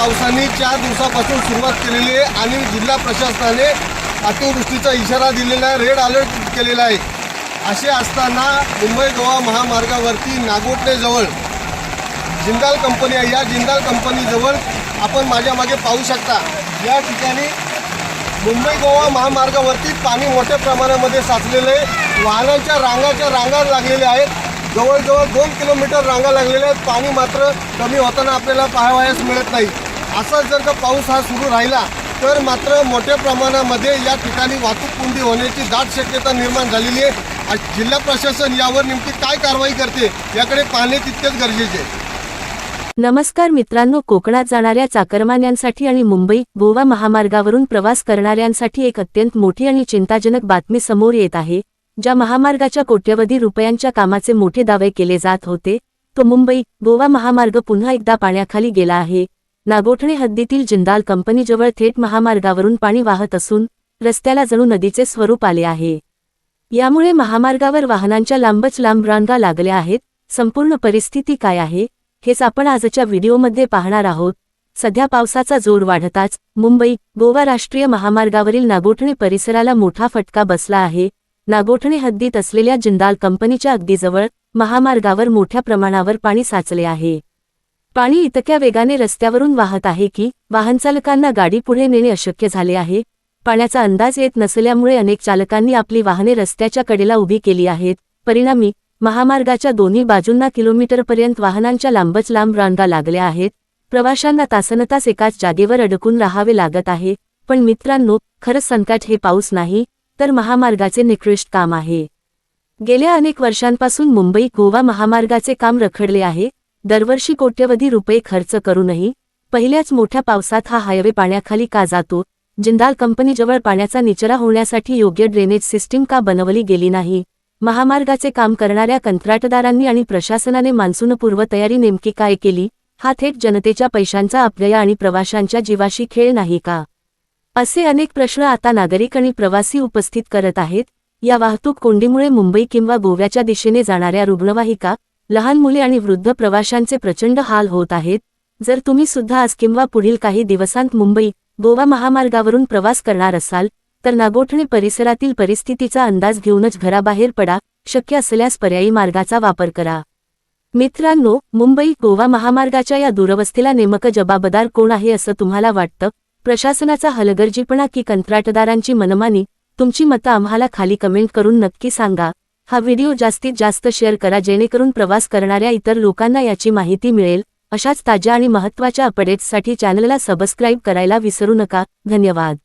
पावसाने 4 दिवसापासून सुरुवात केलेली आहे आणि जिल्हा प्रशासनाने अतिवृष्टीचा इशारा दिलेला आहे, रेड अलर्ट केलेला आहे। असे असताना मुंबई गोवा महामार्गावरती नागोठणेजवळ जिंदाल कंपनी आहे। या जिंदाल कंपनीजवळ आपण माझ्या मागे पाहू शकता, या ठिकाणी मुंबई गोवा महामार्गावरती पाणी मोठ्या प्रमाणामध्ये साचलेलं आहे। वाहनांच्या रांगा लागलेल्या आहेत, जवळजवळ 2 किलोमीटर रांगा लागलेल्या आहेत। पाणी मात्र कमी होताना आपल्याला पाहावयास मिळत नाही। असाच जर का पाऊस हा सुरू राहिला तर मात्र मोठ्या प्रमाणामध्ये या ठिकाणी वाहतूक कोंडी होण्याची दाट शक्यता निर्माण झालेली आहे। जिल्हा प्रशासन यावर नेमकी काय कारवाई करते याकडे पाहणे तितकेच गरजेचे आहे। नमस्कार मित्रांनो, कोकणात जाणाऱ्या चाकरमान्यांसाठी आणि मुंबई गोवा महामार्गावरून प्रवास करणाऱ्यांसाठी एक अत्यंत मोठी आणि चिंताजनक बातमी समोर येत आहे। ज्या महामार्गाच्या कोट्यवधी रुपयांच्या कामाचे मोठे दावे केले जात होते, तो मुंबई गोवा महामार्ग पुन्हा एकदा पाण्याखाली गेला आहे। नागोठणे हद्दीतील जिंदाल कंपनीजवळ थेट महामार्गावरून पाणी वाहत असून रस्त्याला जणू नदीचे स्वरूप आले आहे। यामुळे महामार्गावर वाहनांच्या लांबच लांब रांगा लागल्या आहेत। संपूर्ण परिस्थिती काय आहे हेच आपण आजच्या व्हिडिओमध्ये पाहणार आहोत। सध्या पावसाचा जोर वाढताच मुंबई गोवा राष्ट्रीय महामार्गावरील नागोठणे परिसराला मोठा फटका बसला आहे। नागोठणे हद्दीत असलेल्या जिंदाल कंपनीच्या अगदी जवळ महामार्गावर मोठ्या प्रमाणावर पाणी साचले आहे। पाणी इतक्या वेगाने रस्त्यावरून वाहत आहे की वाहनचालकांना गाडी पुढे नेणे अशक्य झाले आहे। पाण्याचा अंदाज येत नसल्यामुळे अनेक चालकांनी आपली वाहने रस्त्याच्या कडेला उभी केली आहेत। परिणामी महामार्गाच्या दोन्ही बाजूंना किलोमीटरपर्यंत वाहनांच्या लांबच लांब रांगा लागल्या आहेत। प्रवाशांना तासनतास एकाच जागेवर अडकून राहावे लागत आहे। पण मित्रांनो, खरंच संकट हे पाऊस नाही तर महामार्गाचे निकृष्ट काम आहे। गेल्या अनेक वर्षांपासून मुंबई गोवा महामार्गाचे काम रखडले आहे। दरवर्षी कोट्यवधी रुपये खर्च करूनही पहिल्याच मोठ्या पावसात हा हायवे पाण्याखाली का जातो? जिंदाल कंपनीजवळ पाण्याचा निचरा होण्यासाठी योग्य ड्रेनेज सिस्टीम का बनवली गेली नाही? महामार्गाचे काम करणाऱ्या कंत्राटदारांनी आणि प्रशासनाने मान्सूनपूर्व तयारी नेमकी काय केली? हा थेट जनतेच्या पैशांचा अपव्यय आणि प्रवाशांच्या जीवाशी खेळ नाही का? असे अनेक प्रश्न आता नागरिक आणि प्रवासी उपस्थित करत आहेत। या वाहतूक कोंडीमुळे मुंबई किंवा गोव्याच्या दिशेने जाणाऱ्या रुग्णवाहिका, लहान मुले आणि वृद्ध प्रवाशांचे प्रचंड हाल होत आहेत। जर तुम्ही सुद्धा आज किंवा पुढील काही दिवसांत मुंबई गोवा महामार्गावरून प्रवास करणार असाल तर नागोठणे परिसरातील परिस्थितीचा अंदाज घेऊनच घराबाहेर पडा। शक्य असल्यास पर्यायी मार्गाचा वापर करा। मित्रांनो, मुंबई गोवा महामार्गाच्या या दुरवस्थेला नेमकं जबाबदार कोण आहे असं तुम्हाला वाटतं? प्रशासनाचा हलगर्जीपणा की कंत्राटदारांची मनमानी? तुमची मतं आम्हाला खाली कमेंट करून नक्की सांगा। हा व्हिडिओ जास्तीत जास्त शेअर करा जेणेकरून प्रवास करणाऱ्या इतर लोकांना याची माहिती मिळेल। अशाच ताज्या आणि महत्त्वाच्या अपडेट्ससाठी चॅनलला सबस्क्राईब करायला विसरू नका। धन्यवाद।